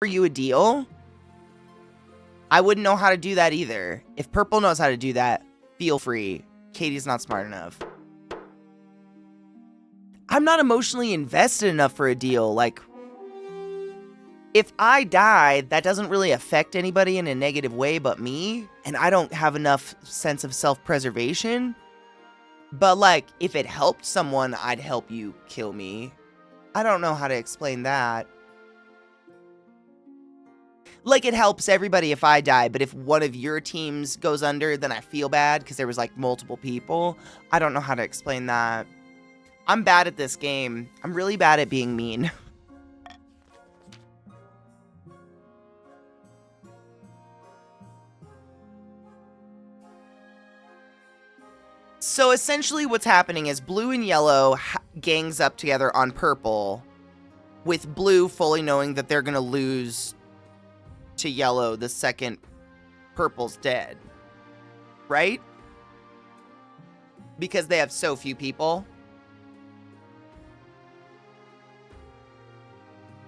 for you a deal? I wouldn't know how to do that either. If purple knows how to do that, feel free. Katie's not smart enough. I'm not emotionally invested enough for a deal. Like, if I die, that doesn't really affect anybody in a negative way but me, and I don't have enough sense of self-preservation. But, like, if it helped someone, I'd help you kill me. I don't know how to explain that. Like, it helps everybody if I die, but if one of your teams goes under, then I feel bad because there was, like, multiple people. I don't know how to explain that. I'm bad at this game. I'm really bad at being mean. So essentially what's happening is blue and yellow gangs up together on purple, with blue fully knowing that they're going to lose to yellow the second purple's dead. Right? Because they have so few people.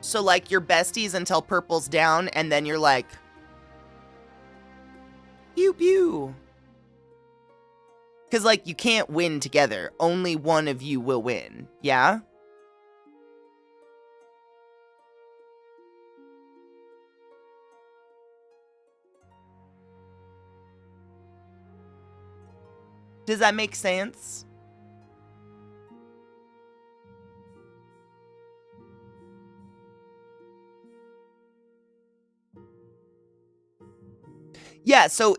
So, like, you're besties until purple's down, and then you're like, pew pew. Because, like, you can't win together. Only one of you will win. Yeah? Does that make sense? Yeah, so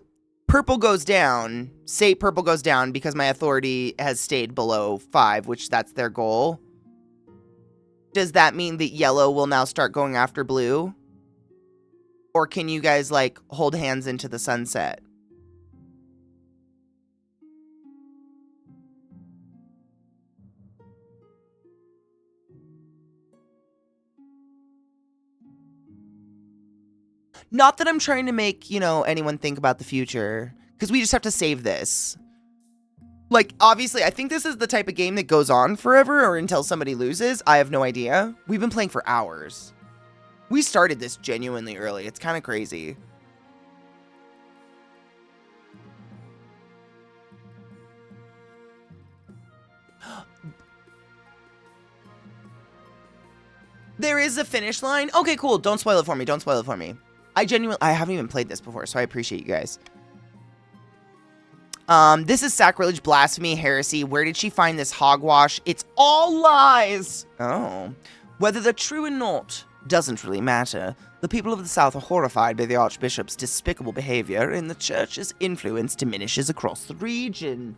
purple goes down. Say purple goes down because my authority has stayed below 5, which that's their goal. Does that mean that yellow will now start going after blue? Or can you guys, like, hold hands into the sunset? Not that I'm trying to make, you know, anyone think about the future. Because we just have to save this. Like, obviously, I think this is the type of game that goes on forever or until somebody loses. I have no idea. We've been playing for hours. We started this genuinely early. It's kind of crazy. There is a finish line? Okay, cool. Don't spoil it for me. Don't spoil it for me. I haven't even played this before, so I appreciate you guys. This is sacrilege, blasphemy, heresy. Where did she find this hogwash? It's all lies! Oh. Whether they're true or not doesn't really matter. The people of the South are horrified by the Archbishop's despicable behavior, and the Church's influence diminishes across the region.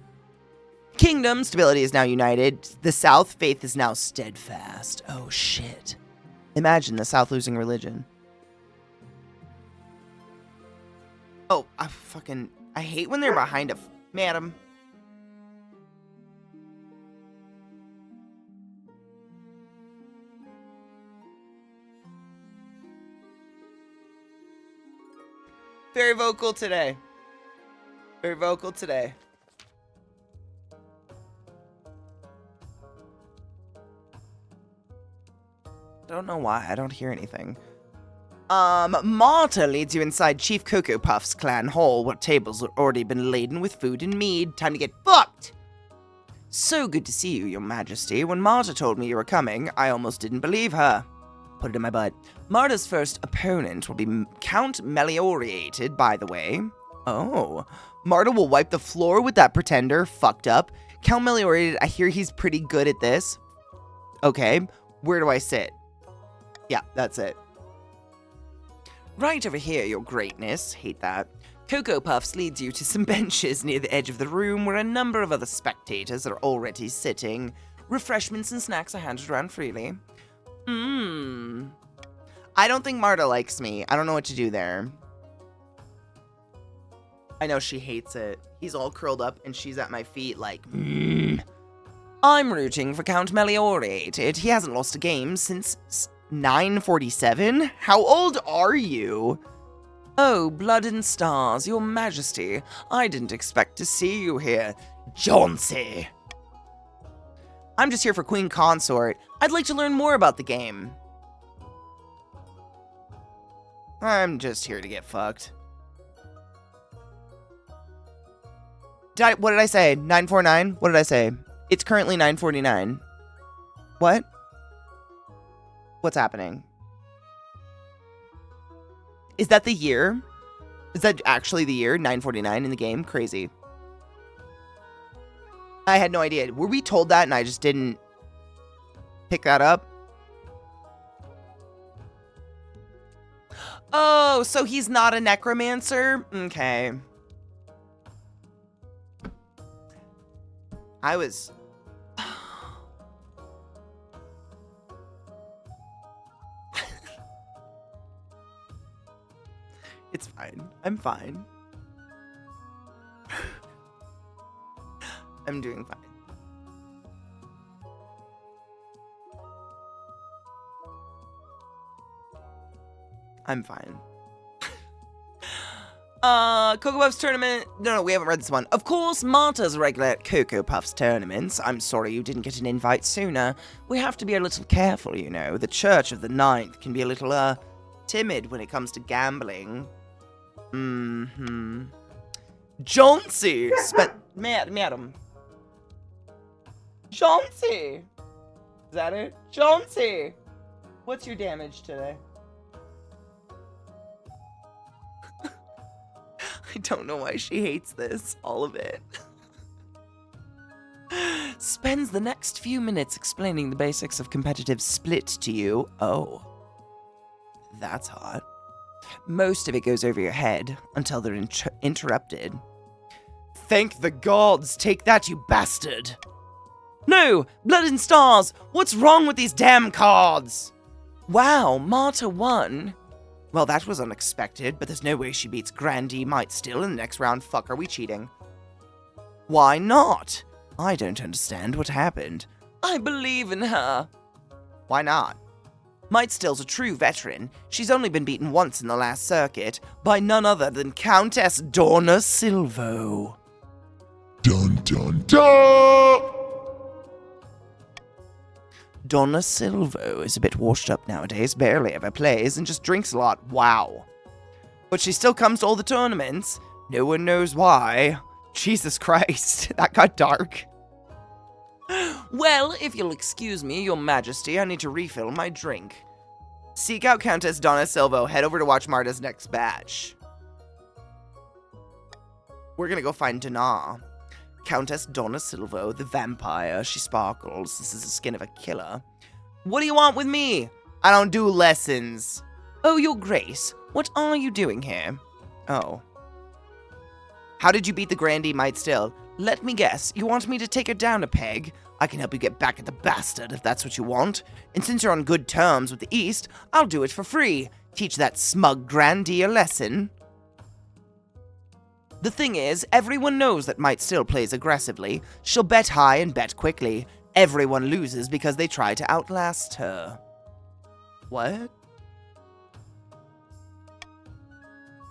Kingdom, stability is now united. The South, faith is now steadfast. Oh, shit. Imagine the South losing religion. Oh, I hate when they're behind a... Madam. Very vocal today. Very vocal today. Don't know why. I don't hear anything. Marta leads you inside Chief Cocoa Puff's clan hall, where tables have already been laden with food and mead. Time to get fucked! So good to see you, your majesty. When Marta told me you were coming, I almost didn't believe her. Put it in my butt. Marta's first opponent will be Count Meliorated, by the way. Oh. Marta will wipe the floor with that pretender. Fucked up. Count Meliorated, I hear he's pretty good at this. Okay. Where do I sit? Yeah, that's it. Right over here, your greatness. Hate that. Cocoa Puffs leads you to some benches near the edge of the room where a number of other spectators are already sitting. Refreshments and snacks are handed around freely. I don't think Marta likes me. I don't know what to do there. I know she hates it. He's all curled up and she's at my feet like, I'm rooting for Count Meliorated. He hasn't lost a game since 947? How old are you? Oh, blood and stars, your majesty. I didn't expect to see you here. Chauncey. I'm just here for Queen Consort. I'd like to learn more about the game. I'm just here to get fucked. What did I say? 949? What did I say? It's currently 9:49. What? What's happening? Is that the year? Is that actually the year? 9:49 in the game? Crazy. I had no idea. Were we told that and I just didn't pick that up? Oh, so he's not a necromancer? Okay. I was... It's fine. I'm fine. I'm doing fine. I'm fine. Cocoa Puffs tournament. No, we haven't read this one. Of course, Marta's regular at Cocoa Puffs tournaments. I'm sorry you didn't get an invite sooner. We have to be a little careful, you know. The Church of the Ninth can be a little, timid when it comes to gambling. Jonesy! Madam. Jonesy! Is that it? Jonesy! What's your damage today? I don't know why she hates this. All of it. Spends the next few minutes explaining the basics of competitive split to you. Oh. That's hot. Most of it goes over your head until they're interrupted. Thank the gods! Take that, you bastard! No! Blood and stars! What's wrong with these damn cards? Wow, Marta won. Well, that was unexpected, but there's no way she beats Grandee Might still in the next round. Fuck, are we cheating? Why not? I don't understand what happened. I believe in her. Why not? Might still's a true veteran. She's only been beaten once in the last circuit, by none other than Countess Donna Silvo. Dun dun dun! Donna Silvo is a bit washed up nowadays, barely ever plays, and just drinks a lot. Wow. But she still comes to all the tournaments. No one knows why. Jesus Christ, that got dark. Well, if you'll excuse me, your majesty, I need to refill my drink. Seek out Countess Donna Silvo. Head over to watch Marta's next batch. We're gonna go find Dana. Countess Donna Silvo, the vampire. She sparkles. This is the skin of a killer. What do you want with me? I don't do lessons. Oh, your grace. What are you doing here? Oh. How did you beat the Grandee Might still? Let me guess. You want me to take her down a peg? I can help you get back at the bastard if that's what you want. And since you're on good terms with the East, I'll do it for free. Teach that smug Grandee a lesson. The thing is, everyone knows that Might still plays aggressively. She'll bet high and bet quickly. Everyone loses because they try to outlast her. What?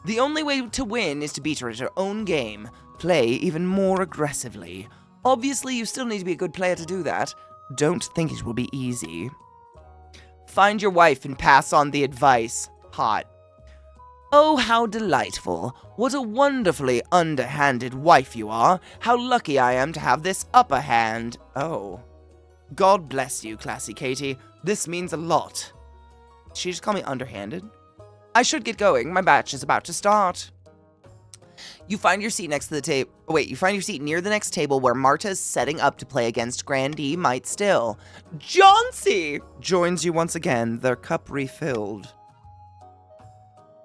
The only way to win is to beat her at her own game. Play even more aggressively. Obviously, you still need to be a good player to do that. Don't think it will be easy. Find your wife and pass on the advice. Hot. Oh, how delightful. What a wonderfully underhanded wife you are. How lucky I am to have this upper hand. Oh. God bless you, ClassyKatie. This means a lot. Did she just call me underhanded? I should get going. My batch is about to start. You find your seat next to the table. Wait, you find your seat near the next table where Marta's setting up to play against Grandee Might still. Johnsy joins you once again, their cup refilled.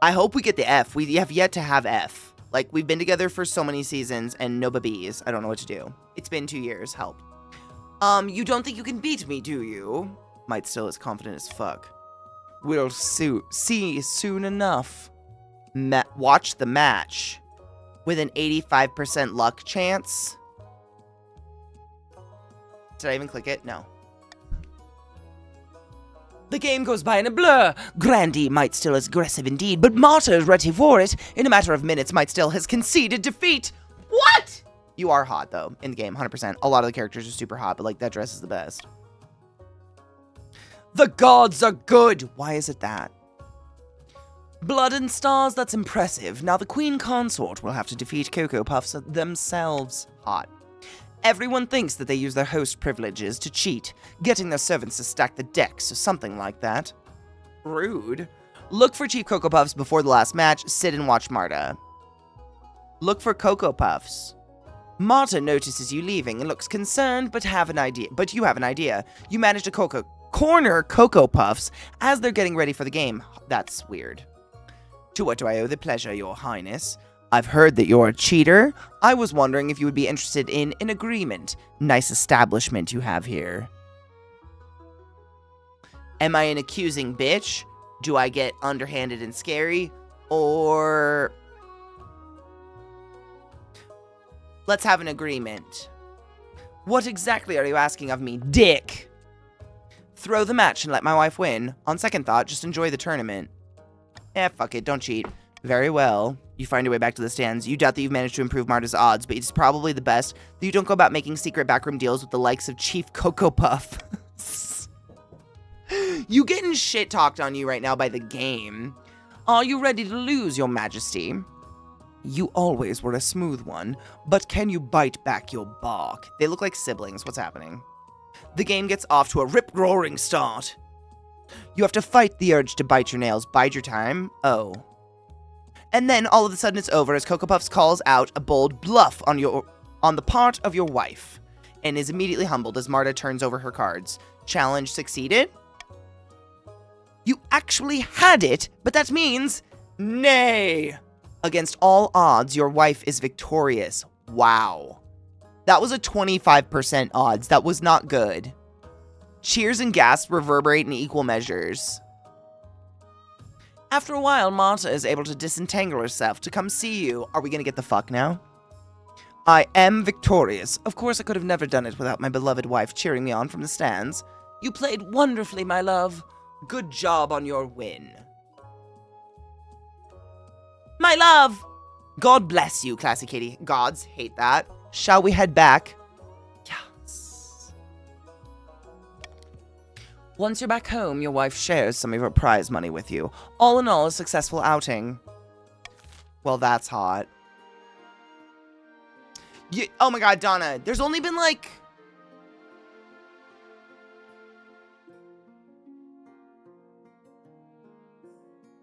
I hope we get the F. We have yet to have F. Like, we've been together for so many seasons and no babies. I don't know what to do. It's been 2 years. Help. You don't think you can beat me, do you? Might still is confident as fuck. We'll see soon enough. Watch the match. With an 85% luck chance. Did I even click it? No. The game goes by in a blur. Grandee Might still is aggressive indeed, but Marta is ready for it. In a matter of minutes, Might still has conceded defeat. What? You are hot, though, in the game, 100%. A lot of the characters are super hot, but, like, that dress is the best. The gods are good. Why is it that? Blood and stars, that's impressive. Now the Queen Consort will have to defeat Cocoa Puffs themselves. Hot. Everyone thinks that they use their host privileges to cheat, getting their servants to stack the decks or something like that. Rude. Look for Chief Cocoa Puffs before the last match. Sit and watch Marta. Look for Cocoa Puffs. Marta notices you leaving and looks concerned, but you have an idea. You manage to corner Cocoa Puffs as they're getting ready for the game. That's weird. To what do I owe the pleasure, Your Highness? I've heard that you're a cheater. I was wondering if you would be interested in an agreement. Nice establishment you have here. Am I an accusing bitch? Do I get underhanded and scary? Or... let's have an agreement. What exactly are you asking of me, dick? Throw the match and let my wife win. On second thought, just enjoy the tournament. Fuck it, don't cheat. Very well. You find your way back to the stands. You doubt that you've managed to improve Marta's odds, but it's probably the best that you don't go about making secret backroom deals with the likes of Chief Cocoa Puff. You getting shit talked on you right now by the game. Are you ready to lose, Your Majesty? You always were a smooth one, but can you bite back your bark? They look like siblings. What's happening? The game gets off to a rip-roaring start. You have to fight the urge to bite your nails. Bide your time. Oh. And then all of a sudden it's over as Cocoa Puffs calls out a bold bluff on the part of your wife and is immediately humbled as Marta turns over her cards. Challenge succeeded? You actually had it, but that means nay. Against all odds, your wife is victorious. Wow. That was a 25% odds. That was not good. Cheers and gasps reverberate in equal measures. After a while, Marta is able to disentangle herself to come see you. Are we gonna get the fuck now? I am victorious. Of course, I could have never done it without my beloved wife cheering me on from the stands. You played wonderfully, my love. Good job on your win. My love! God bless you, ClassyKatie. Gods hate that. Shall we head back? Yes. Once you're back home, your wife shares some of her prize money with you. All in all, a successful outing. Well, that's hot. Oh my god, Donna. There's only been like...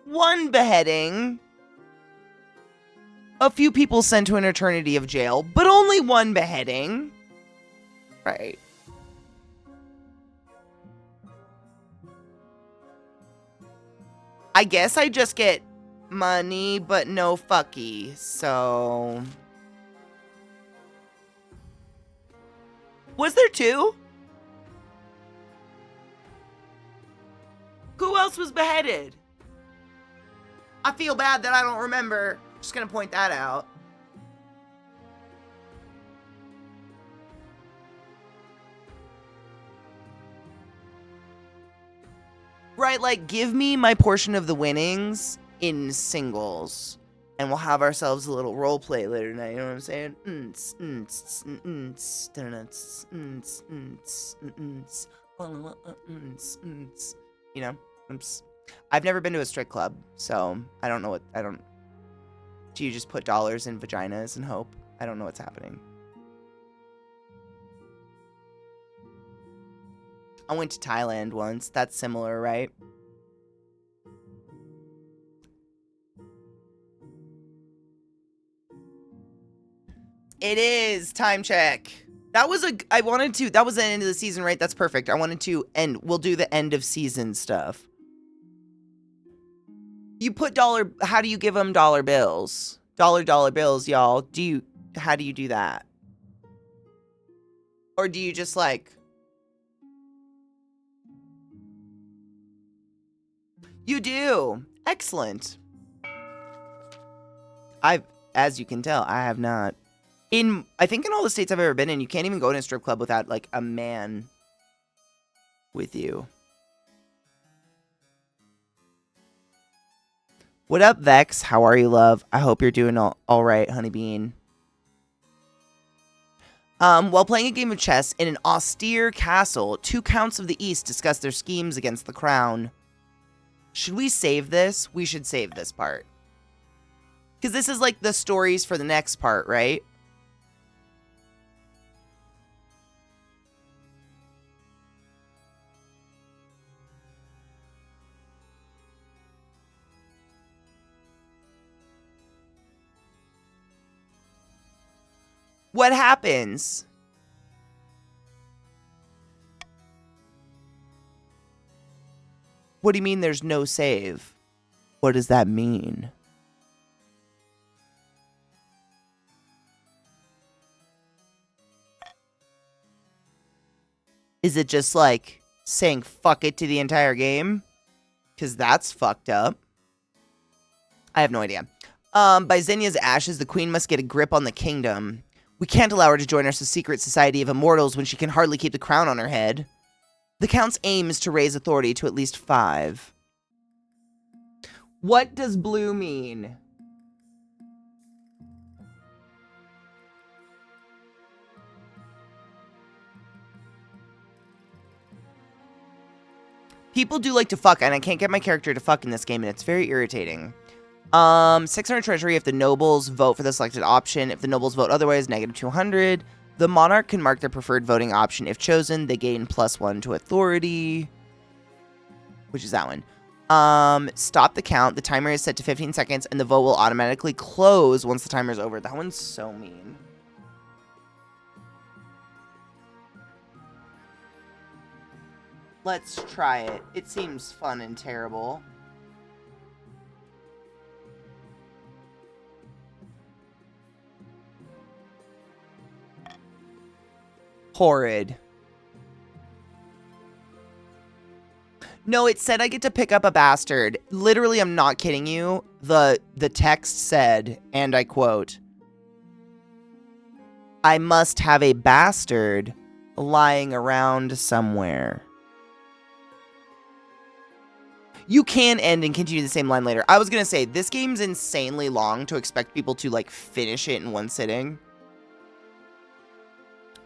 one beheading. A few people sent to an eternity of jail, but only one beheading. Right. I guess I just get money, but no fucky, so... Was there two? Who else was beheaded? I feel bad that I don't remember. Just gonna point that out. Right, like, give me my portion of the winnings in singles. And we'll have ourselves a little role play later tonight, you know what I'm saying? You know? I've never been to a strip club, so I don't know what, do you just put dollars in vaginas and hope? I don't know what's happening. I went to Thailand once. That's similar, right? It is. Time check. That was that was the end of the season, right? That's perfect. I wanted to end. We'll do the end of season stuff. You put how do you give them dollar bills? Dollar bills, y'all. How do you do that? Or do you just like... You do. Excellent. As you can tell, I have not. I think in all the states I've ever been in, you can't even go to a strip club without, like, a man with you. What up, Vex? How are you, love? I hope you're doing all right, honeybean. While playing a game of chess in an austere castle, two counts of the East discuss their schemes against the crown. Should we save this? We should save this part. Because this is like the stories for the next part, right? What happens? What do you mean there's no save? What does that mean? Is it just like saying fuck it to the entire game? Because that's fucked up. I have no idea. By Xenia's ashes, the queen must get a grip on the kingdom. We can't allow her to join our secret society of immortals when she can hardly keep the crown on her head. The Count's aim is to raise authority to at least 5. What does blue mean? People do like to fuck, and I can't get my character to fuck in this game, and it's very irritating. 600 treasury if the nobles vote for the selected option. If the nobles vote otherwise, negative 200. The monarch can mark their preferred voting option. If chosen, they gain +1 to authority. Which is that one. Stop the count. The timer is set to 15 seconds, and the vote will automatically close once the timer is over. That one's so mean. Let's try it. It seems fun and terrible. Horrid. No, it said I get to pick up a bastard. Literally, I'm not kidding you. The text said, and I quote, I must have a bastard lying around somewhere. You can end and continue the same line later. I was gonna say, this game's insanely long to expect people to, like, finish it in one sitting.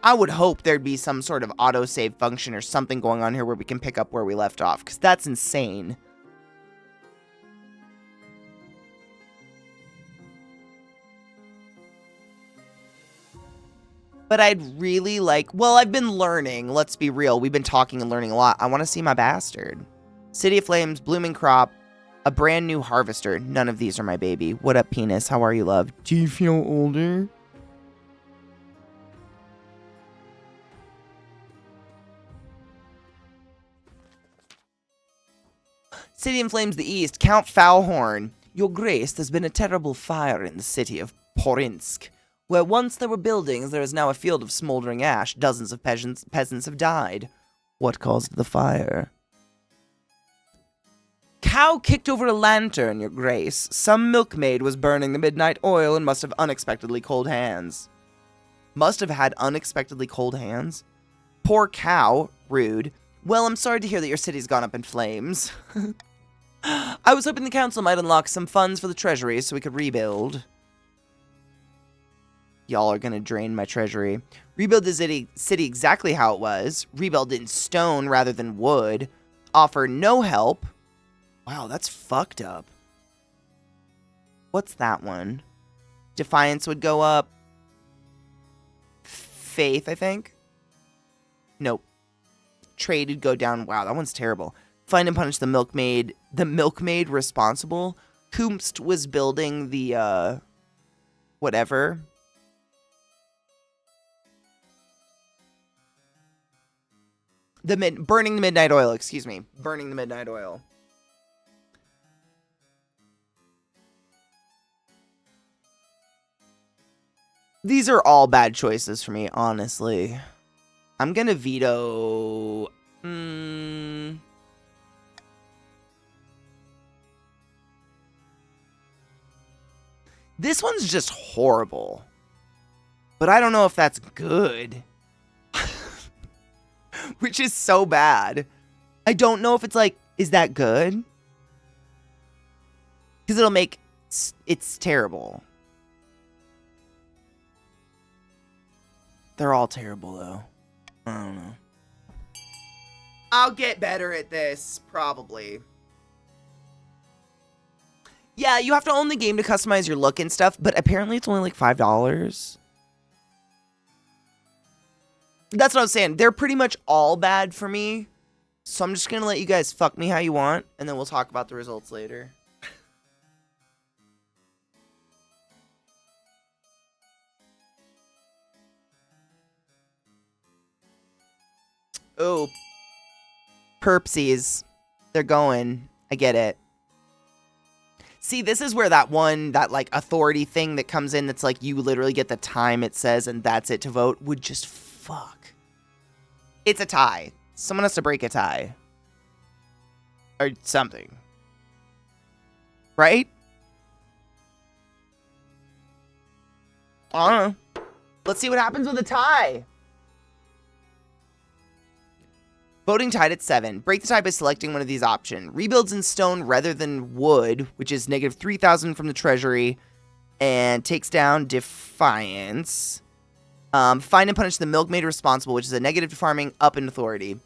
I would hope there'd be some sort of autosave function or something going on here where we can pick up where we left off, because that's insane. But I'd really like... Well, I've been learning. Let's be real. We've been talking and learning a lot. I want to see my bastard. City of Flames, Blooming Crop, a brand new harvester. None of these are my baby. What up, penis? How are you, love? Do you feel older? City in Flames the East, Count Foulhorn. Your Grace, there's been a terrible fire in the city of Porinsk. Where once there were buildings, there is now a field of smoldering ash. Dozens of peasants have died. What caused the fire? Cow kicked over a lantern, Your Grace. Some milkmaid was burning the midnight oil and must have unexpectedly cold hands. Must have had unexpectedly cold hands? Poor cow. Rude. Well, I'm sorry to hear that your city's gone up in flames. I was hoping the council might unlock some funds for the treasury so we could rebuild. Y'all are gonna drain my treasury. Rebuild the city exactly how it was. Rebuild in stone rather than wood. Offer no help. Wow, that's fucked up. What's that one? Defiance would go up. Faith, I think. Nope. Trade would go down. Wow, that one's terrible. Find and punish the milkmaid. The milkmaid responsible. Kumst was building the, whatever. Burning the midnight oil, excuse me. Burning the midnight oil. These are all bad choices for me, honestly. I'm gonna veto... This one's just horrible. But I don't know if that's good. Which is so bad. I don't know if it's like, is that good? Because it'll make... It's terrible. They're all terrible, though. I don't know. I'll get better at this, probably. Yeah, you have to own the game to customize your look and stuff, but apparently it's only like $5. That's what I was saying. They're pretty much all bad for me. So I'm just going to let you guys fuck me how you want, and then we'll talk about the results later. Oh. Perpsies. They're going. I get it. See, this is where that like authority thing that comes in that's like you literally get the time it says and that's it to vote would just fuck. It's a tie. Someone has to break a tie. Or something. Right? I don't know. Let's see what happens with a tie. Voting tied at 7. Break the tie by selecting one of these options. Rebuilds in stone rather than wood, which is negative 3,000 from the treasury, and takes down defiance. Find and punish the milkmaid responsible, which is a negative to farming, up in authority.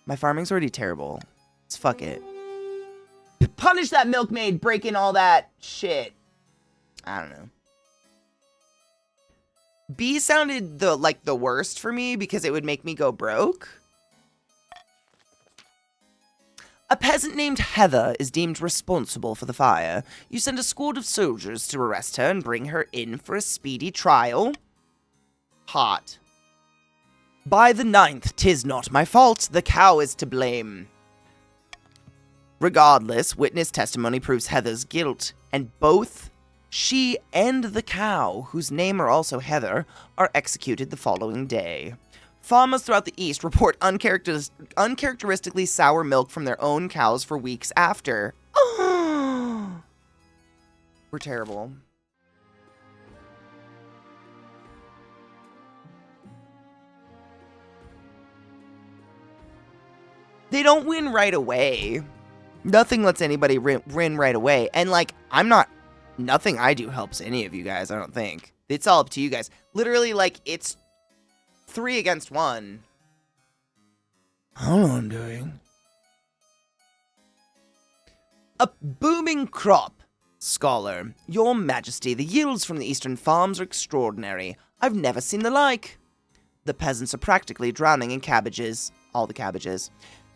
My farming's already terrible. Let's fuck it. Punish that milkmaid breaking all that shit. I don't know. B sounded the worst for me because it would make me go broke. A peasant named Heather is deemed responsible for the fire. You send a squad of soldiers to arrest her and bring her in for a speedy trial. Hot. By the 9th, 'tis not my fault, the cow is to blame. Regardless, witness testimony proves Heather's guilt, and both she and the cow, whose name are also Heather, are executed the following day. Farmers throughout the East report uncharacteristically sour milk from their own cows for weeks after. We're terrible. They don't win right away. Nothing lets anybody win right away. And, like, nothing I do helps any of you guys, I don't think. It's all up to you guys. Literally, like, it's 3 against 1. I don't know what I'm doing. A booming crop. Scholar, Your Majesty, the yields from the eastern farms are extraordinary. I've never seen the like. The peasants are practically drowning in cabbages. All the cabbages.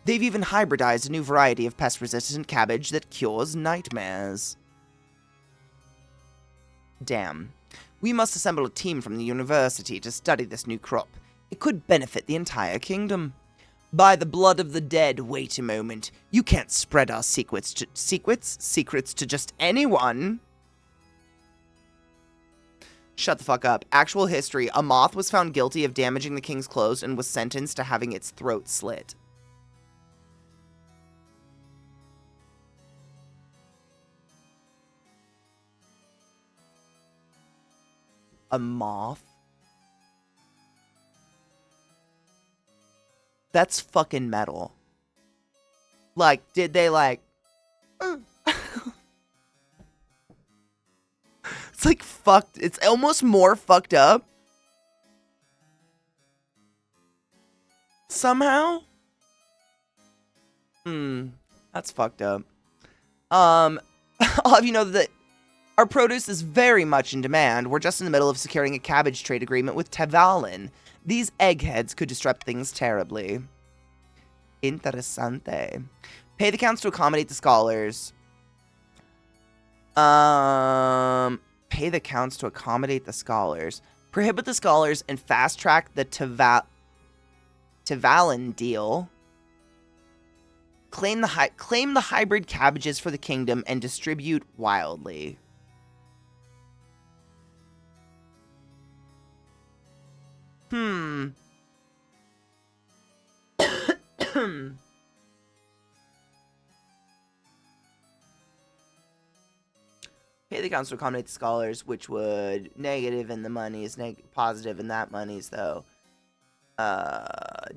They've even hybridized a new variety of pest-resistant cabbage that cures nightmares. Damn. We must assemble a team from the university to study this new crop. It could benefit the entire kingdom. By the blood of the dead, wait a moment. You can't spread our secrets to just anyone. Shut the fuck up. Actual history. A moth was found guilty of damaging the king's clothes and was sentenced to having its throat slit. A moth? That's fucking metal. Like, did they like... It's like fucked. It's almost more fucked up. Somehow? That's fucked up. I'll have you know that our produce is very much in demand. We're just in the middle of securing a cabbage trade agreement with Tavalin. These eggheads could disrupt things terribly. Interessante. Pay the counts to accommodate the scholars. Pay the counts to accommodate the scholars. Prohibit the scholars and fast-track the Tavalin deal. Claim the hybrid cabbages for the kingdom and distribute wildly. Pay the counts to accommodate the scholars, which would negative in the monies, positive in that monies, though.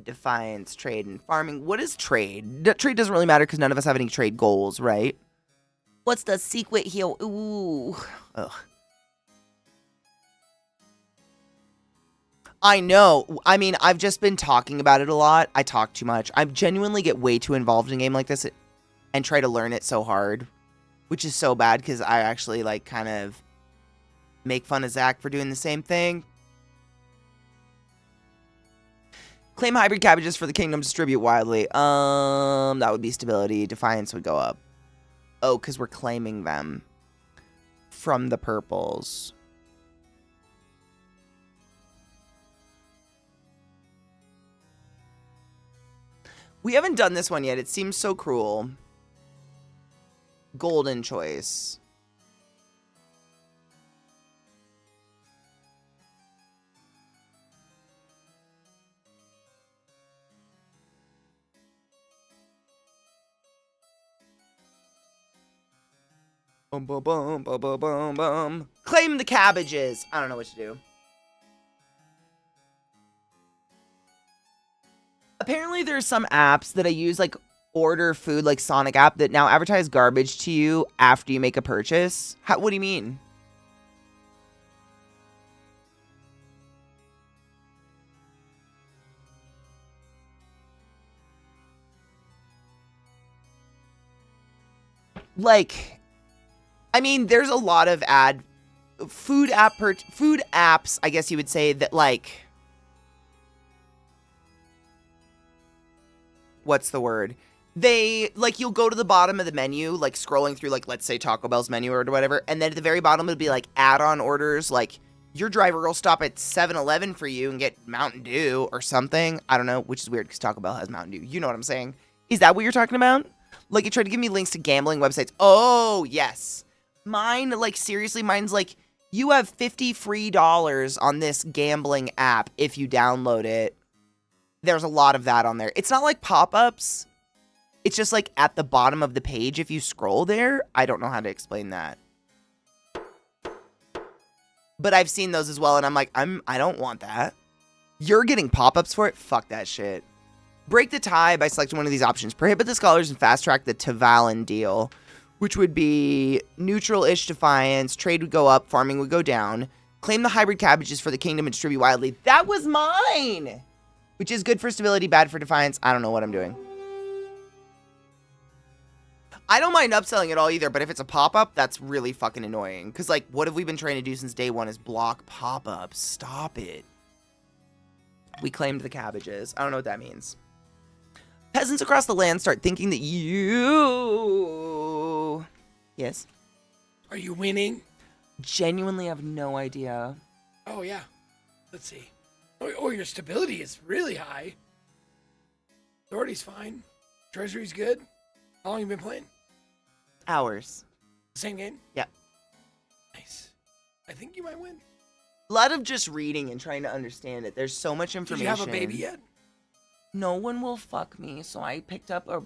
Defiance, trade, and farming. What is trade? Trade doesn't really matter because none of us have any trade goals, right? What's the secret here? Ooh. Ugh. I know. I mean, I've just been talking about it a lot. I talk too much. I genuinely get way too involved in a game like this and try to learn it so hard. which is so bad because I actually, like, kind of make fun of Zach for doing the same thing. Claim hybrid cabbages for the kingdom, distribute widely. That would be stability. Defiance would go up. Oh, because we're claiming them from the purples. We haven't done this one yet. It seems so cruel. Golden choice. Boom, boom, boom, boom, boom, boom, boom. Claim the cabbages. I don't know what to do. Apparently, there's some apps that I use, like order food, like Sonic app, that now advertise garbage to you after you make a purchase. What do you mean? Like, I mean, there's a lot of food apps, I guess you would say, that, like, what's the word? They, like, you'll go to the bottom of the menu, like, scrolling through, like, let's say Taco Bell's menu or whatever, and then at the very bottom it'll be, like, add-on orders, like, your driver will stop at 7-Eleven for you and get Mountain Dew or something. I don't know, which is weird because Taco Bell has Mountain Dew. You know what I'm saying? Is that what you're talking about? Like, you tried to give me links to gambling websites. Oh, yes. Mine, like, seriously, mine's like, you have $50 free on this gambling app if you download it. There's a lot of that on there. It's not like pop-ups. It's just, like, at the bottom of the page if you scroll there. I don't know how to explain that. But I've seen those as well, and I'm like, I don't want that. You're getting pop-ups for it? Fuck that shit. Break the tie by selecting one of these options. Prohibit the scholars and fast-track the Tavalin deal, which would be neutral-ish defiance. Trade would go up. Farming would go down. Claim the hybrid cabbages for the kingdom and distribute widely. That was mine! Which is good for stability, bad for defiance. I don't know what I'm doing. I don't mind upselling at all either, but if it's a pop-up, that's really fucking annoying. Because, like, what have we been trying to do since day one is block pop-ups. Stop it. We claimed the cabbages. I don't know what that means. Peasants across the land start thinking that you... Yes? Are you winning? Genuinely have no idea. Oh, yeah. Let's see. Oh, your stability is really high. Authority's fine. Treasury's good. How long have you been playing? Hours. Same game? Yeah. Nice. I think you might win. A lot of just reading and trying to understand it. There's so much information. Did you have a baby yet? No one will fuck me, so I picked up a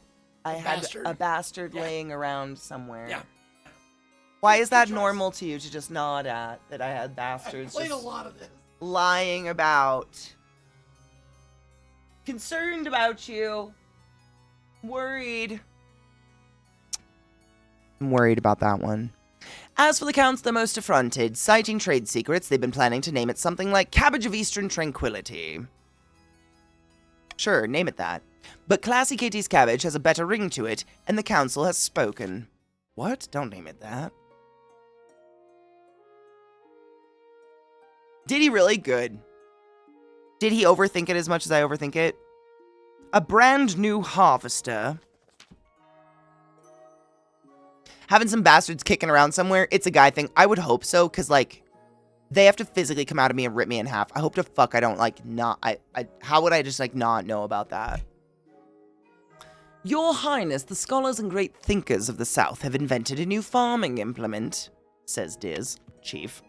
bastard laying around somewhere. Yeah. Why is that normal to you to just nod at, that I had bastards I played a lot of this. Lying about? Concerned about you. Worried. I'm worried about that one. As for the counts the most affronted, citing trade secrets, they've been planning to name it something like Cabbage of Eastern Tranquility. Sure, name it that. But ClassyKatie's cabbage has a better ring to it, and the council has spoken. What? Don't name it that. Did he really? Good. Did he overthink it as much as I overthink it? A brand new harvester. Having some bastards kicking around somewhere, it's a guy thing. I would hope so, because, like, they have to physically come out of me and rip me in half. I hope to fuck I don't, like, not... how would I just, like, not know about that? Your Highness, the scholars and great thinkers of the South have invented a new farming implement, says Diz, chief.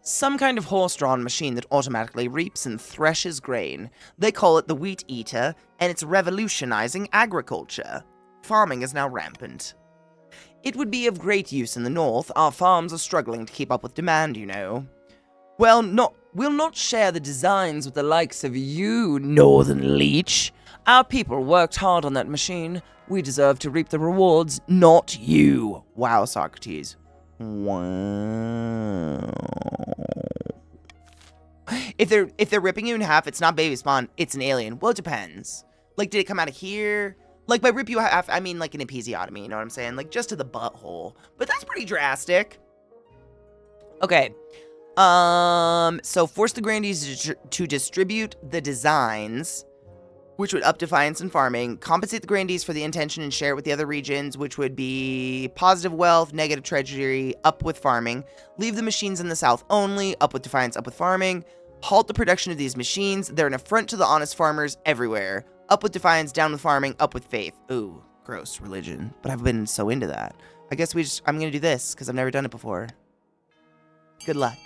Some kind of horse-drawn machine that automatically reaps and threshes grain. They call it the Wheat Eater, and it's revolutionizing agriculture. Farming is now rampant. It would be of great use in the north. Our farms are struggling to keep up with demand, you know. We'll not share the designs with the likes of you, Northern Leech. Our people worked hard on that machine. We deserve to reap the rewards, not you. Wow, Socrates. Wow. If they're ripping you in half, it's not baby spawn, it's an alien. Well, it depends. Like, did it come out of here? Like, by rip you half, I mean like an episiotomy, you know what I'm saying? Like, just to the butthole. But that's pretty drastic. Okay. So force the grandees to distribute the designs, which would up defiance and farming. Compensate the grandees for the intention and share it with the other regions, which would be positive wealth, negative treasury, up with farming. Leave the machines in the south only, up with defiance, up with farming. Halt the production of these machines. They're an affront to the honest farmers everywhere. Up with defiance, down with farming, up with faith. Ooh, gross religion. But I've been so into that. I guess I'm going to do this because I've never done it before. Good luck.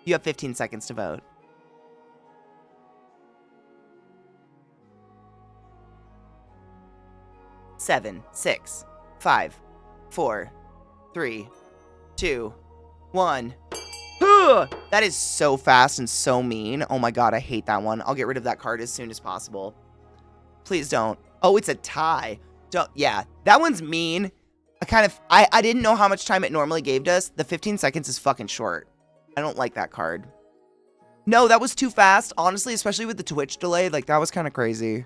You have 15 seconds to vote. Seven, 6, 5, 4, 3, 2, 1. That is so fast and so mean. Oh my god, I hate that one. I'll get rid of that card as soon as possible. Please don't. Oh, it's a tie. Don't. Yeah, that one's mean. I didn't know how much time it normally gave us. The 15 seconds is fucking short. I don't like that card. No, that was too fast. Honestly, especially with the Twitch delay. Like, that was kind of crazy.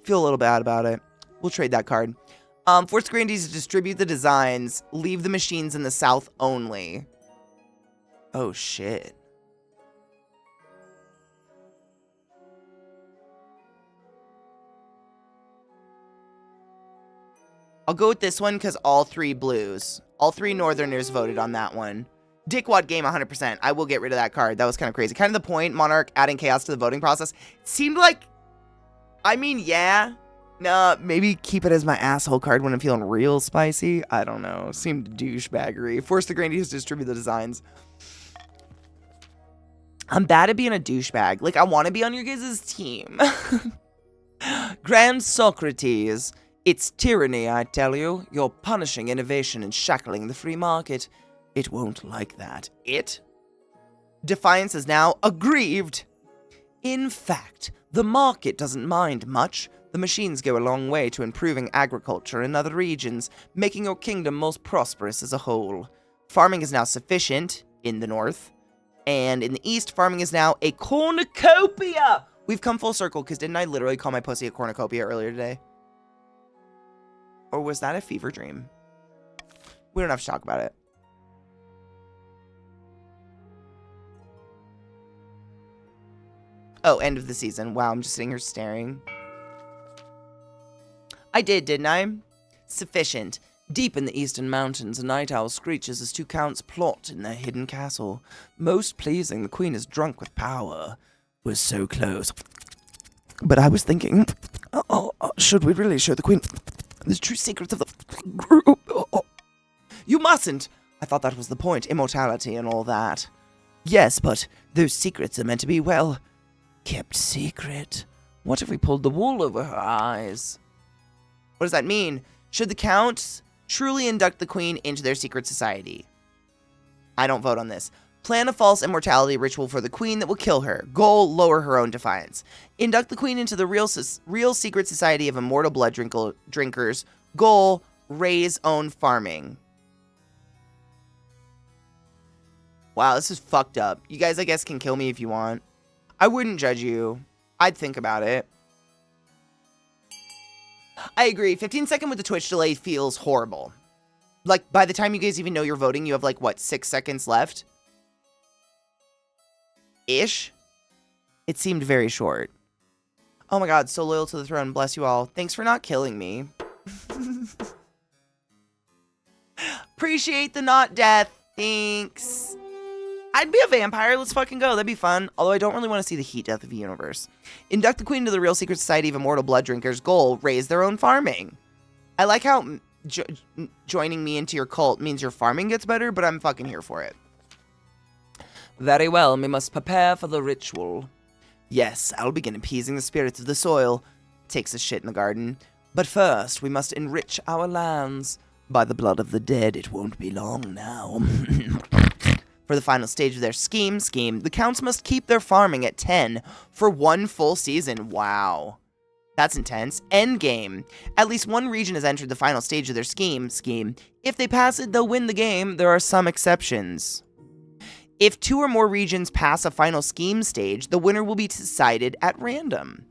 Feel a little bad about it. We'll trade that card. Force grandees to distribute the designs. Leave the machines in the south only. Oh, shit. I'll go with this one because all three blues. All three northerners voted on that one. Dickwad game 100%. I will get rid of that card. That was kind of crazy. Kind of the point, Monarch adding chaos to the voting process. It seemed like... I mean, yeah. Nah, maybe keep it as my asshole card when I'm feeling real spicy. I don't know. Seemed douchebaggery. Force the grandees to distribute the designs. I'm bad at being a douchebag. Like, I want to be on your guys' team. Grand Socrates. It's tyranny, I tell you. You're punishing innovation and shackling the free market. It won't like that. It? Defiance is now aggrieved. In fact, the market doesn't mind much. The machines go a long way to improving agriculture in other regions, making your kingdom most prosperous as a whole. Farming is now sufficient in the north, and in the east, farming is now a cornucopia. We've come full circle, because didn't I literally call my pussy a cornucopia earlier today? Or was that a fever dream? We don't have to talk about it. Oh, end of the season. Wow, I'm just sitting here staring. I did, didn't I? Sufficient. Deep in the eastern mountains, a night owl screeches as two counts plot in their hidden castle. Most pleasing, the queen is drunk with power. We're so close. But I was thinking, should we really show the queen the true secrets of the group? You mustn't! I thought that was the point, immortality and all that. Yes, but those secrets are meant to be, well, kept secret. What if we pulled the wool over her eyes? What does that mean? Should the counts truly induct the queen into their secret society? I don't vote on this. Plan a false immortality ritual for the queen that will kill her. Goal, lower her own defiance. Induct the queen into the real secret society of immortal blood drinkers. Goal, raise own farming. Wow, this is fucked up. You guys, I guess, can kill me if you want. I wouldn't judge you. I'd think about it. I agree. 15-second with the Twitch delay feels horrible. Like, by the time you guys even know you're voting, you have, like, what, 6 seconds left? Ish? It seemed very short. Oh my god, so loyal to the throne. Bless you all. Thanks for not killing me. Appreciate the not death. Thanks. I'd be a vampire. Let's fucking go. That'd be fun. Although I don't really want to see the heat death of the universe. Induct the queen to the real secret society of immortal blood drinkers. Goal, raise their own farming. I like how joining me into your cult means your farming gets better, but I'm fucking here for it. Very well, we must prepare for the ritual. Yes, I'll begin appeasing the spirits of the soil. Takes a shit in the garden. But first, we must enrich our lands. By the blood of the dead, it won't be long now. For the final stage of their scheme, the counts must keep their farming at 10 for 1 full season. Wow. That's intense. Endgame. At least one region has entered the final stage of their scheme. If they pass it, they'll win the game. There are some exceptions. If 2 or more regions pass a final scheme stage, the winner will be decided at random.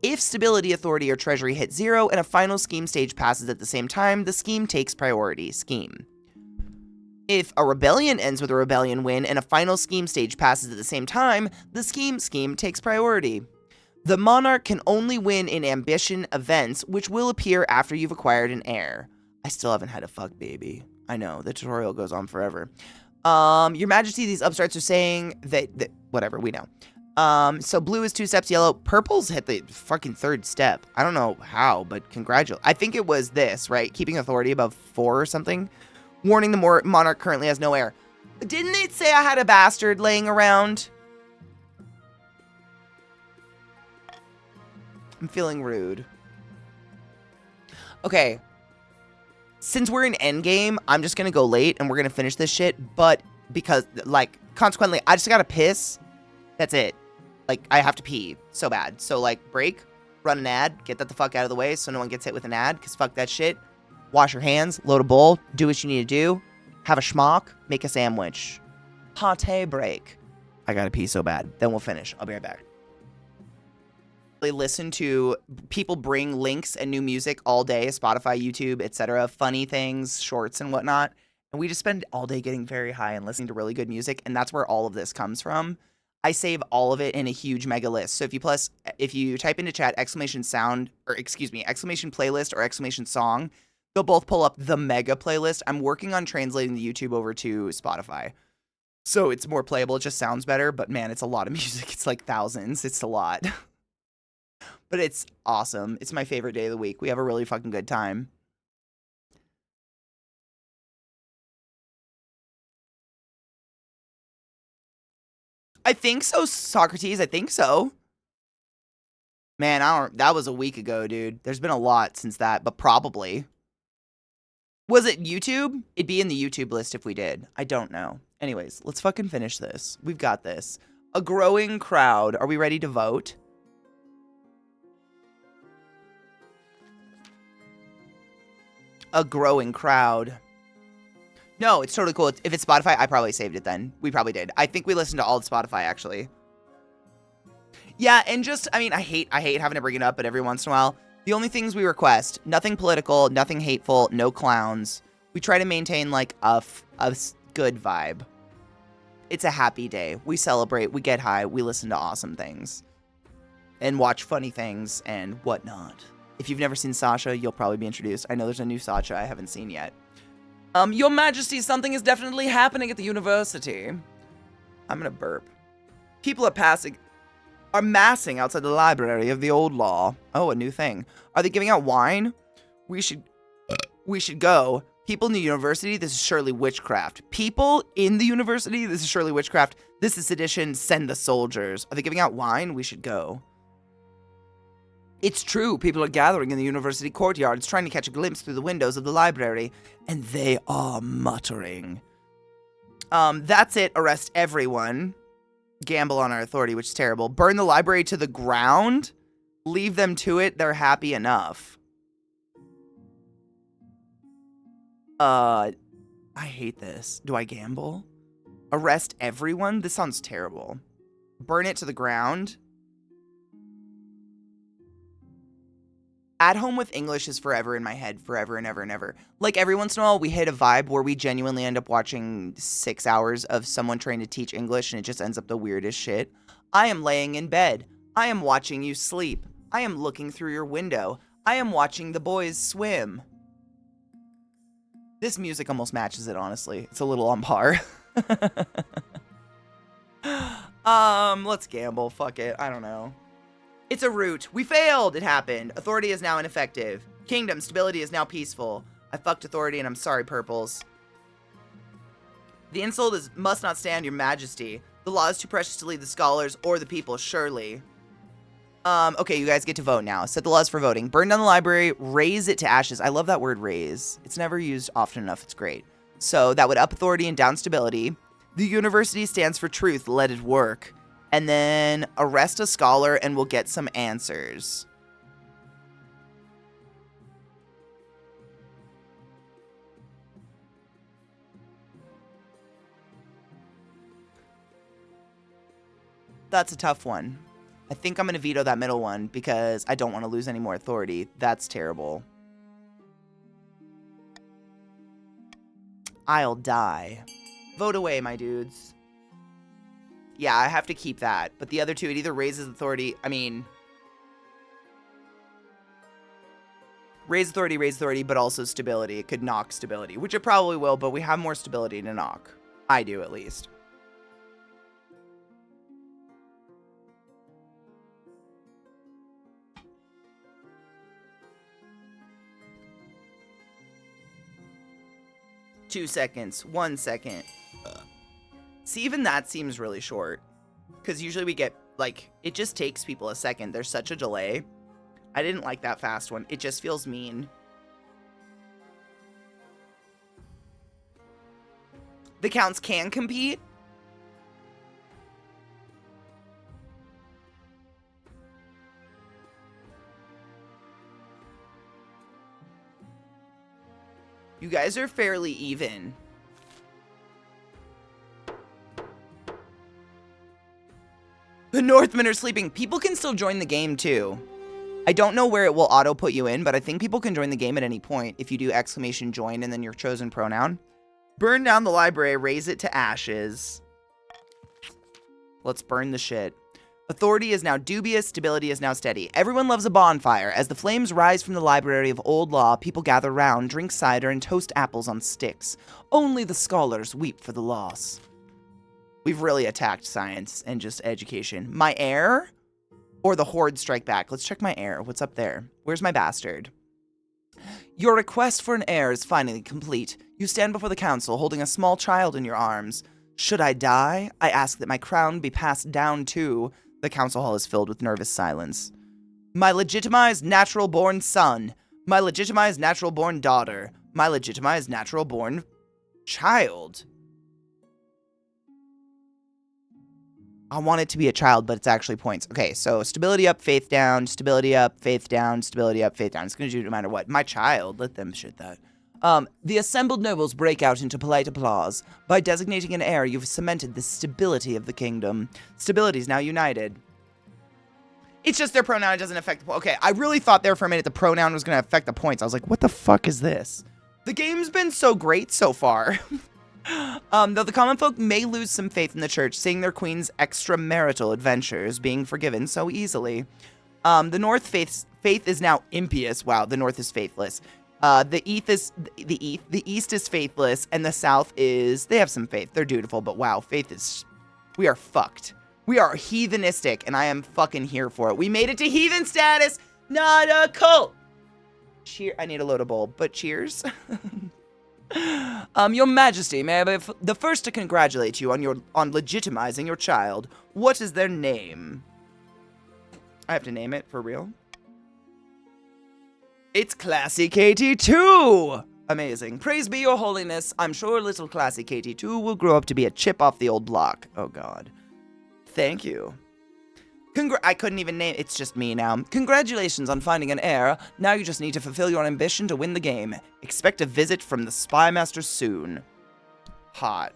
If stability, authority, or treasury hit 0 and a final scheme stage passes at the same time, the scheme takes priority. Scheme. If a rebellion ends with a rebellion win and a final scheme stage passes at the same time, the scheme takes priority. The monarch can only win in ambition events, which will appear after you've acquired an heir. I still haven't had a fuck baby. I know, the tutorial goes on forever. Your Majesty, these upstarts are saying that whatever, we know. So blue is 2 steps, yellow. Purple's hit the fucking 3rd step. I don't know how, but congratulations. I think it was this, right? Keeping authority above 4 or something. Warning, the monarch currently has no heir. Didn't it say I had a bastard laying around? I'm feeling rude. Okay. Since we're in endgame, I'm just gonna go late and we're gonna finish this shit, but because, like, consequently, I just gotta piss. That's it. Like, I have to pee so bad. So, like, break, run an ad, get that the fuck out of the way so no one gets hit with an ad, because fuck that shit. Wash your hands, load a bowl, do what you need to do, have a schmuck, make a sandwich. Pate break. I gotta pee so bad. Then we'll finish. I'll be right back. They listen to people bring links and new music all day, Spotify, YouTube, etc., funny things, shorts and whatnot. And we just spend all day getting very high and listening to really good music, and that's where all of this comes from. I save all of it in a huge mega list. So if you type into chat exclamation playlist or exclamation song, they'll both pull up the mega playlist. I'm working on translating the YouTube over to Spotify, so it's more playable. It just sounds better, but man, it's a lot of music. It's like thousands. It's a lot. But it's awesome. It's my favorite day of the week. We have a really fucking good time. I think so, Socrates. I think so. Man, that was a week ago, dude. There's been a lot since that, but probably. Was it YouTube? It'd be in the YouTube list if we did. I don't know. Anyways, let's fucking finish this. We've got this. A growing crowd. Are we ready to vote? A growing crowd. No, it's totally cool. If it's Spotify, I probably saved it then. We probably did. I think we listened to all of Spotify, actually. Yeah, and just, I mean, I hate having to bring it up, but every once in a while, the only things we request, nothing political, nothing hateful, no clowns. We try to maintain, like, a good vibe. It's a happy day. We celebrate, we get high, we listen to awesome things. And watch funny things and whatnot. If you've never seen Sasha, you'll probably be introduced. I know there's a new Sasha I haven't seen yet. Your Majesty, something is definitely happening at the university. I'm gonna burp. People are massing outside the library of the old law. Oh, a new thing. Are they giving out wine? We should go. People in the university, this is surely witchcraft. People in the university, this is surely witchcraft. This is sedition, send the soldiers. Are they giving out wine? We should go. It's true, people are gathering in the university courtyards, trying to catch a glimpse through the windows of the library, and they are muttering. That's it, arrest everyone. Gamble on our authority, which is terrible. Burn the library to the ground. Leave them to it, they're happy enough. I hate this. Do I gamble? Arrest everyone? This sounds terrible. Burn it to the ground. At Home with English is forever in my head, forever and ever and ever. Like, every once in a while, we hit a vibe where we genuinely end up watching 6 hours of someone trying to teach English, and it just ends up the weirdest shit. I am laying in bed. I am watching you sleep. I am looking through your window. I am watching the boys swim. This music almost matches it, honestly. It's a little on par. Let's gamble. Fuck it. I don't know. It's a root. We failed. It happened. Authority is now ineffective. Kingdom stability is now peaceful. I fucked authority and I'm sorry, purples. The insult must not stand, your majesty. The law is too precious to leave the scholars or the people, surely. Okay, you guys get to vote now. Set the laws for voting. Burn down the library. Raise it to ashes. I love that word raise. It's never used often enough. It's great. So that would up authority and down stability. The university stands for truth. Let it work. And then arrest a scholar and we'll get some answers. That's a tough one. I think I'm going to veto that middle one because I don't want to lose any more authority. That's terrible. I'll die. Vote away, my dudes. Yeah, I have to keep that. But the other two, it either raises authority. I mean, raise authority, but also stability. It could knock stability, which it probably will, but we have more stability to knock. I do, at least. Two seconds. 1 second. See, even that seems really short. Because usually we get, like, it just takes people a second. There's such a delay. I didn't like that fast one. It just feels mean. The counts can compete. You guys are fairly even. The Northmen are sleeping. People can still join the game too. I don't know where it will auto put you in, but I think people can join the game at any point if you do exclamation join and then your chosen pronoun. Burn down the library, raise it to ashes. Let's burn the shit. Authority is now dubious, stability is now steady. Everyone loves a bonfire. As the flames rise from the library of old law, people gather round, drink cider, and toast apples on sticks. Only the scholars weep for the loss. We've really attacked science and just education. My heir? Or the horde strike back? Let's check my heir. What's up there? Where's my bastard? Your request for an heir is finally complete. You stand before the council, holding a small child in your arms. Should I die? I ask that my crown be passed down to... The council hall is filled with nervous silence. My legitimized natural-born son. My legitimized natural-born daughter. My legitimized natural-born child. I want it to be a child, but it's actually points. Okay, so stability up, faith down, stability up, faith down, stability up, faith down. It's going to do no matter what. My child, let them shit that. The assembled nobles break out into polite applause. By designating an heir, you've cemented the stability of the kingdom. Stability is now united. It's just their pronoun, it doesn't affect the point. Okay, I really thought there for a minute the pronoun was going to affect the points. I was like, what the fuck is this? The game's been so great so far. Though the common folk may lose some faith in the church, seeing their queen's extramarital adventures being forgiven so easily. The North faith is now impious. Wow, the North is faithless. The East is faithless, and the South is, they have some faith. They're dutiful, but wow, faith is, we are fucked. We are heathenistic, and I am fucking here for it. We made it to heathen status, not a cult. I need a load of bowl, but cheers. Your Majesty, may I be the first to congratulate you on legitimizing your child. What is their name? I have to name it, for real? It's ClassyKatie 2! Amazing. Praise be your holiness. I'm sure little ClassyKatie 2 will grow up to be a chip off the old block. Oh god. Thank you. I couldn't even name it's just me now. Congratulations on finding an heir. Now you just need to fulfill your ambition to win the game. Expect a visit from the Spy Master soon. Hot.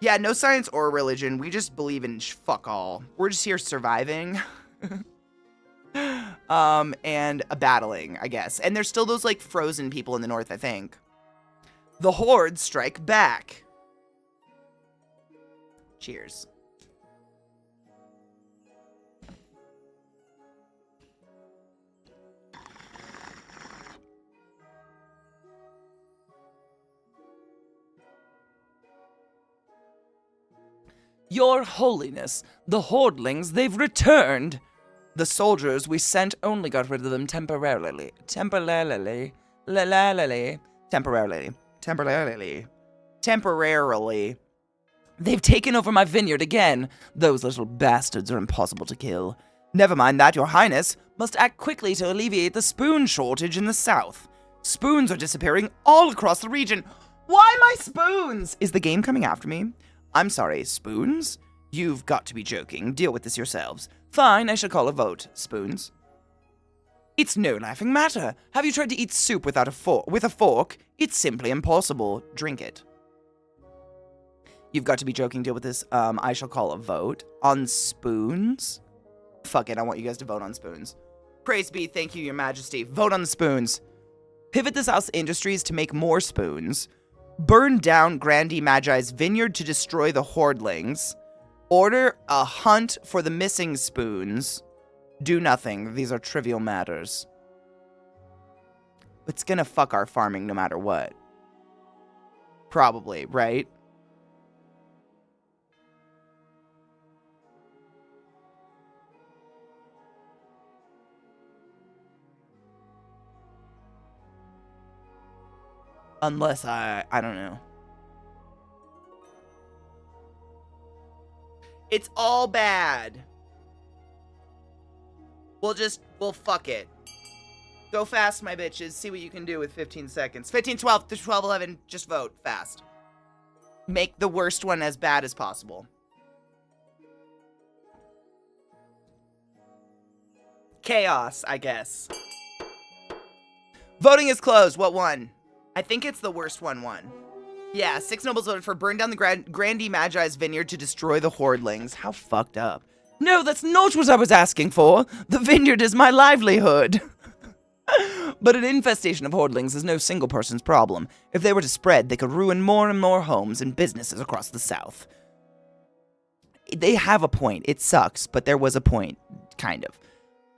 Yeah, no science or religion. We just believe in fuck all. We're just here surviving. And battling, I guess. And there's still those, like, frozen people in the north, I think. The Horde strike back. Cheers. Your Holiness, the Hordelings, they've returned! The soldiers we sent only got rid of them temporarily. Temporarily. They've taken over my vineyard again. Those little bastards are impossible to kill. Never mind that, Your Highness must act quickly to alleviate the spoon shortage in the south. Spoons are disappearing all across the region. Why my spoons? Is the game coming after me? I'm sorry, spoons? You've got to be joking. Deal with this yourselves. Fine, I shall call a vote. Spoons. It's no laughing matter. Have you tried to eat soup without with a fork? It's simply impossible. Drink it. You've got to be joking. Deal with this. I shall call a vote on spoons. Fuck it. I want you guys to vote on spoons. Praise be. Thank you, your majesty. Vote on the spoons. Pivot the South's industries to make more spoons. Burn down Grandy Magi's vineyard to destroy the hoardlings. Order a hunt for the missing spoons. Do nothing. These are trivial matters. It's gonna fuck our farming no matter what. Probably, right? Unless I don't know. It's all bad. We'll fuck it. Go fast, my bitches. See what you can do with 15 seconds. 15, 12, 12, 11. Just vote fast. Make the worst one as bad as possible. Chaos, I guess. Voting is closed. What won? I think it's the worst one won. Yeah, 6 nobles voted for burn down the Grandy Magi's vineyard to destroy the hoardlings. How fucked up. No, that's not what I was asking for. The vineyard is my livelihood. But an infestation of hoardlings is no single person's problem. If they were to spread, they could ruin more and more homes and businesses across the South. They have a point. It sucks, but there was a point, kind of.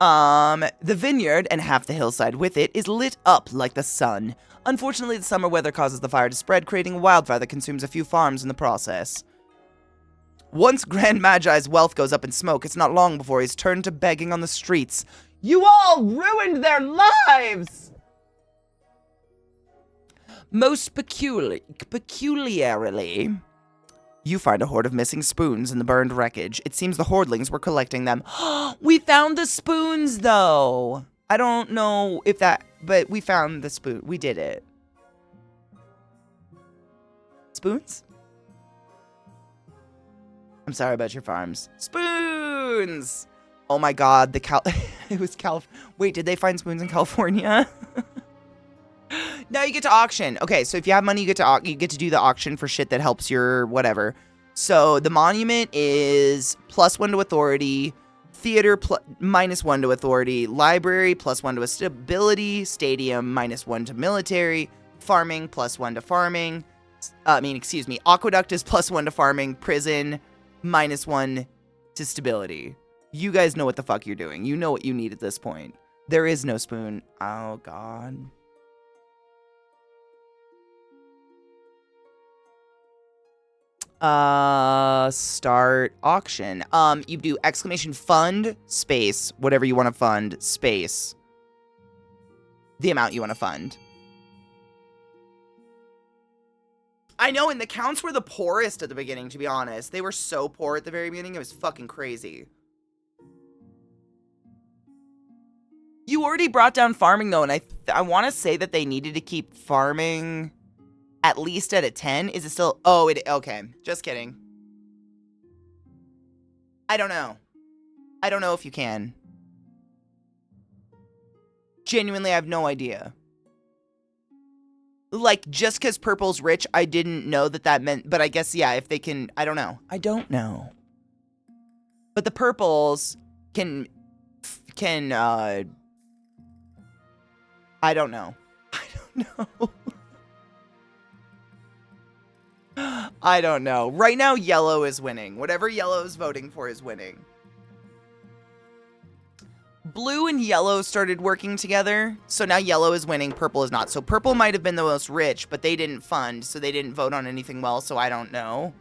The vineyard, and half the hillside with it, is lit up like the sun. Unfortunately, the summer weather causes the fire to spread, creating a wildfire that consumes a few farms in the process. Once Grand Magi's wealth goes up in smoke, it's not long before he's turned to begging on the streets. You all ruined their lives! Most peculiarly, you find a hoard of missing spoons in the burned wreckage. It seems the hoardlings were collecting them. We found the spoons, though. I don't know if that, but we found the spoon. We did it. Spoons? I'm sorry about your farms. Spoons! Oh my god, it was wait, did they find spoons in California? Now you get to auction. Okay, so if you have money, you get to do the auction for shit that helps your whatever. So the monument is +1 to authority, theater -1 to authority, library +1 to stability, stadium -1 to military, farming +1 to farming. Aqueduct is +1 to farming, prison -1 to stability. You guys know what the fuck you're doing. You know what you need at this point. There is no spoon. Oh god. Start auction. You do !fund space, whatever you want to fund, space, the amount you want to fund. I know, and the counts were the poorest at the beginning, to be honest. They were so poor at the very beginning, it was fucking crazy. You already brought down farming, though, and I want to say that they needed to keep farming at least at a 10. Is it still... Oh, okay. Just kidding. I don't know. I don't know if you can. Genuinely, I have no idea. Like, just because purple's rich, I didn't know that meant... But I guess, yeah, if they can... I don't know. I don't know. But the purples can... I don't know. I don't know. I don't know. Right now, yellow is winning. Whatever yellow is voting for is winning. Blue and yellow started working together, so now yellow is winning, purple is not. So purple might have been the most rich, but they didn't fund, so they didn't vote on anything well, so I don't know.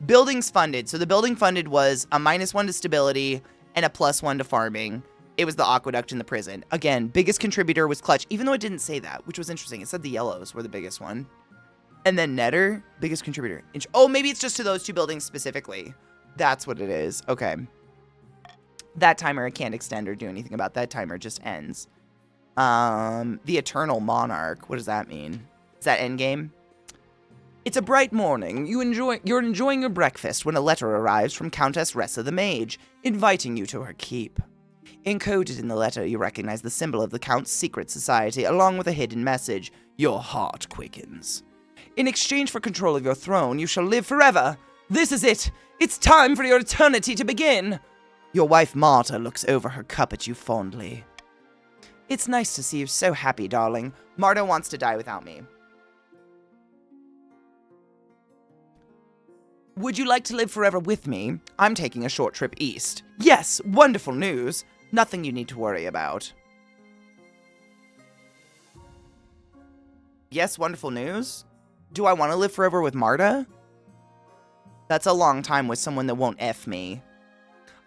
Buildings funded. So the building funded was a -1 to stability and a +1 to farming. It was the aqueduct and the prison. Again, biggest contributor was Clutch, even though it didn't say that, which was interesting. It said the yellows were the biggest one. And then Netter, biggest contributor. Oh, maybe it's just to those two buildings specifically. That's what it is. Okay. That timer I can't extend or do anything about. That timer just ends. The Eternal Monarch. What does that mean? Is that endgame? It's a bright morning. You're enjoying your breakfast when a letter arrives from Countess Ressa the Mage, inviting you to her keep. Encoded in the letter, you recognize the symbol of the Count's secret society, along with a hidden message. Your heart quickens. In exchange for control of your throne, you shall live forever. This is it. It's time for your eternity to begin. Your wife Marta looks over her cup at you fondly. It's nice to see you so happy, darling. Marta wants to die without me. Would you like to live forever with me? I'm taking a short trip east. Yes, wonderful news. Nothing you need to worry about. Yes, wonderful news? Do I want to live forever with Marta? That's a long time with someone that won't F me.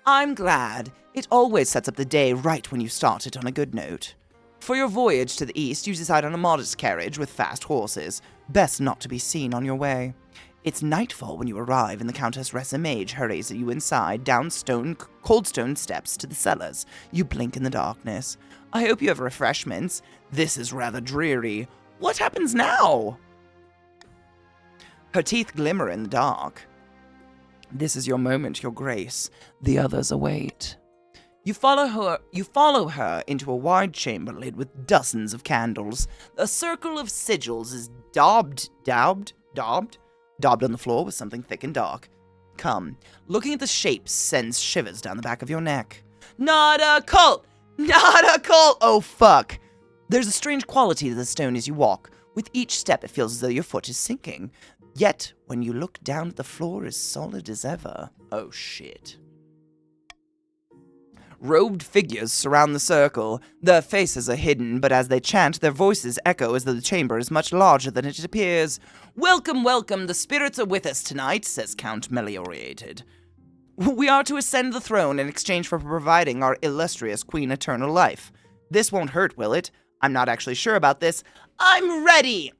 I'm glad. It always sets up the day right when you start it on a good note. For your voyage to the east, you decide on a modest carriage with fast horses. Best not to be seen on your way. It's nightfall when you arrive, and the Countess Resamage hurries you inside, down cold stone steps to the cellars. You blink in the darkness. I hope you have refreshments. This is rather dreary. What happens now? Her teeth glimmer in the dark. This is your moment, your grace. The others await. You follow her into a wide chamber lit with dozens of candles. A circle of sigils is daubed on the floor with something thick and dark. Come, looking at the shapes sends shivers down the back of your neck. Not a cult! Not a cult! Oh, fuck. There's a strange quality to the stone as you walk. With each step, it feels as though your foot is sinking. Yet, when you look down at the floor, as solid as ever. Oh, shit. Robed figures surround the circle. Their faces are hidden, but as they chant, their voices echo as though the chamber is much larger than it appears. Welcome, welcome, the spirits are with us tonight, says Count Meliorated. We are to ascend the throne in exchange for providing our illustrious queen eternal life. This won't hurt, will it? I'm not actually sure about this. I'm ready!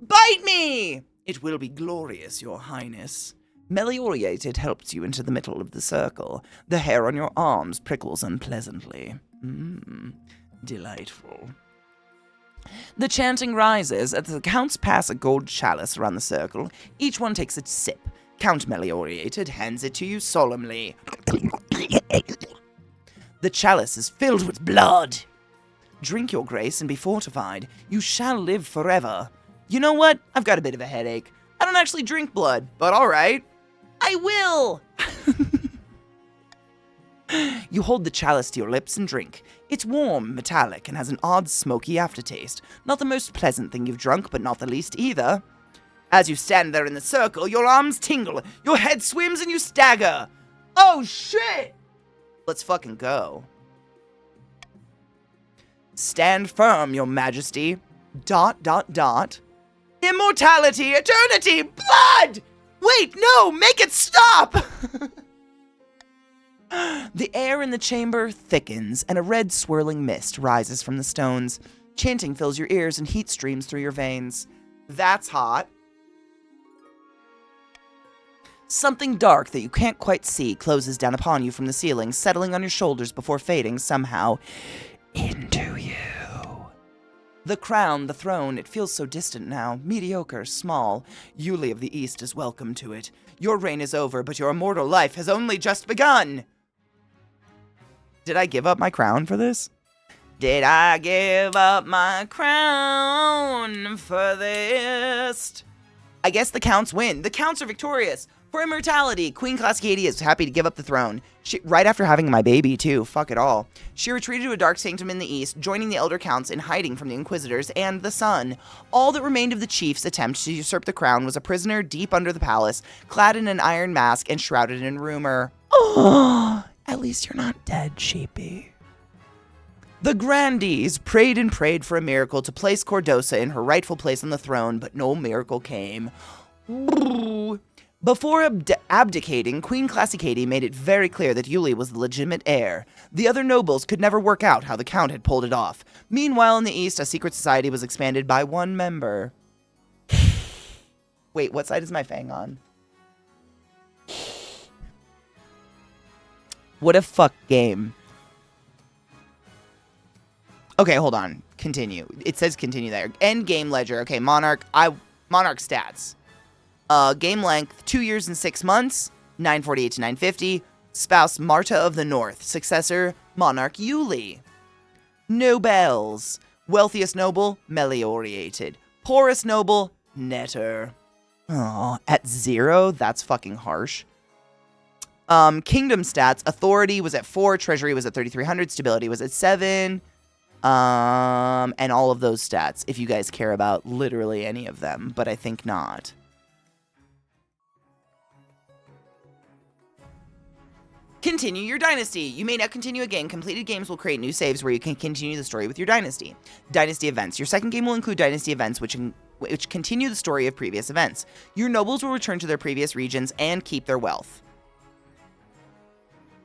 Bite me! It will be glorious, your highness. Meliorated helps you into the middle of the circle. The hair on your arms prickles unpleasantly. Delightful. The chanting rises as the counts pass a gold chalice around the circle. Each one takes a sip. Count Meliorated hands it to you solemnly. The chalice is filled with blood. Drink, your grace, and be fortified. You shall live forever. You know what? I've got a bit of a headache. I don't actually drink blood, but all right. I will! You hold the chalice to your lips and drink. It's warm, metallic, and has an odd, smoky aftertaste. Not the most pleasant thing you've drunk, but not the least either. As you stand there in the circle, your arms tingle, your head swims, and you stagger. Oh, shit! Let's fucking go. Stand firm, your majesty. ... Immortality, eternity, blood! Wait, no, make it stop! The air in the chamber thickens, and a red swirling mist rises from the stones. Chanting fills your ears, and heat streams through your veins. That's hot. Something dark that you can't quite see closes down upon you from the ceiling, settling on your shoulders before fading somehow into you. The crown, the throne, it feels so distant now, mediocre, small. Yuli of the East is welcome to it. Your reign is over, but your immortal life has only just begun. Did I give up my crown for this? Did I give up my crown for this? I guess the counts win. The counts are victorious. For immortality, Queen ClassyKatie is happy to give up the throne. Right after having my baby, too. Fuck it all. She retreated to a dark sanctum in the east, joining the elder counts in hiding from the Inquisitors and the sun. All that remained of the chief's attempt to usurp the crown was a prisoner deep under the palace, clad in an iron mask and shrouded in rumor. Oh, at least you're not dead, sheepy. The grandees prayed and prayed for a miracle to place Cordosa in her rightful place on the throne, but no miracle came. Ooh. Before abdicating, Queen ClassyKatie made it very clear that Yuli was the legitimate heir. The other nobles could never work out how the Count had pulled it off. Meanwhile, in the east, a secret society was expanded by one member. Wait, what side is my fang on? What a fuck game. Okay, hold on. Continue. It says continue there. End game ledger. Okay, Monarch stats. Game length, 2 years and 6 months, 948 to 950. Spouse, Marta of the North. Successor, Monarch Yuli. Nobles. Wealthiest noble, Meliorated. Poorest noble, Netter. Oh, at 0? That's fucking harsh. Kingdom stats. Authority was at 4. Treasury was at 3,300. Stability was at 7. And all of those stats, if you guys care about literally any of them, but I think not. Continue your dynasty. You may now continue a game. Completed games will create new saves where you can continue the story with your dynasty. Dynasty events. Your second game will include dynasty events which continue the story of previous events. Your nobles will return to their previous regions and keep their wealth.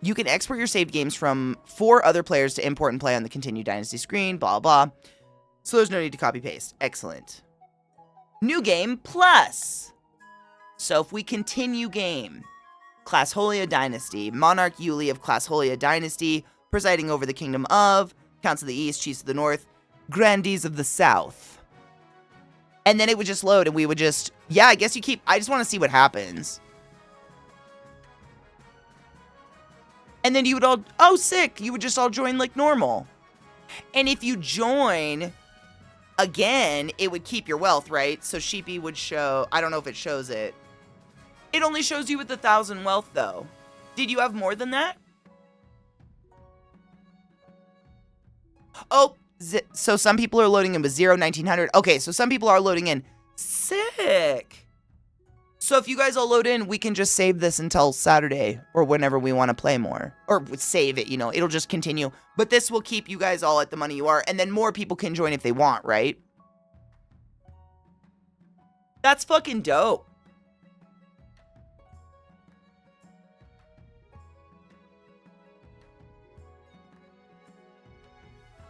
You can export your saved games from 4 other players to import and play on the Continue Dynasty screen, blah, blah. So there's no need to copy-paste. Excellent. New game plus. So if we continue game, Class Holia Dynasty, Monarch Yuli of Class Holia Dynasty, presiding over the Kingdom of, Counts of the East, Chiefs of the North, Grandees of the South. And then it would just load and we would just, yeah, I guess you keep, I just want to see what happens. And then you would all, oh, sick, you would just all join like normal. And if you join again, it would keep your wealth, right? So Sheepy would show, I don't know if it shows it. It only shows you with 1,000 wealth, though. Did you have more than that? Oh, so some people are loading in with 0, 1,900. Okay, so some people are loading in. Sick. So if you guys all load in, we can just save this until Saturday or whenever we want to play more. Or save it, you know, it'll just continue. But this will keep you guys all at the money you are, and then more people can join if they want, right? That's fucking dope.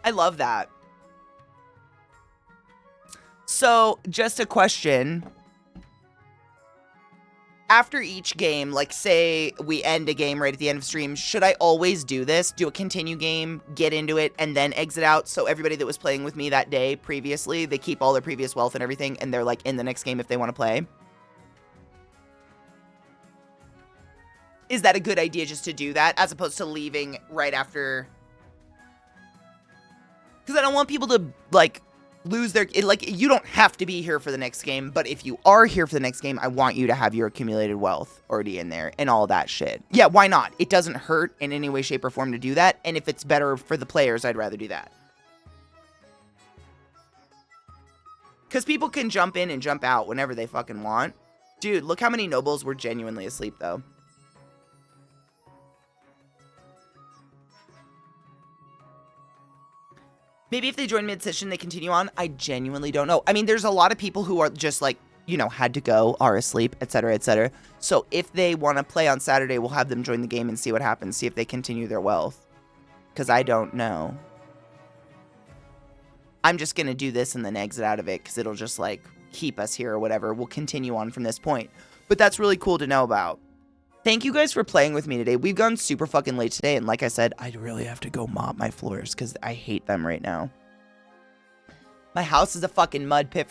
I love that. So, just a question. After each game, like say we end a game right at the end of stream, should I always do this? Do a continue game, get into it, and then exit out so everybody that was playing with me that day previously, they keep all their previous wealth and everything, and they're like in the next game if they want to play? Is that a good idea just to do that as opposed to leaving right after? Because I don't want people to, like, lose their... Like, you don't have to be here for the next game, but if you are here for the next game, I want you to have your accumulated wealth already in there and all that shit. Yeah, why not? It doesn't hurt in any way, shape, or form to do that, and if it's better for the players, I'd rather do that. Because people can jump in and jump out whenever they fucking want. Dude, look how many nobles were genuinely asleep, though. Maybe if they join mid-session, they continue on. I genuinely don't know. I mean, there's a lot of people who are just like, you know, had to go, are asleep, etc., etc. So if they want to play on Saturday, we'll have them join the game and see what happens. See if they continue their wealth. Because I don't know. I'm just going to do this and then exit out of it because it'll just, like, keep us here or whatever. We'll continue on from this point. But that's really cool to know about. Thank you guys for playing with me today. We've gone super fucking late today, and like I said, I really have to go mop my floors because I hate them right now. My house is a fucking mud pit.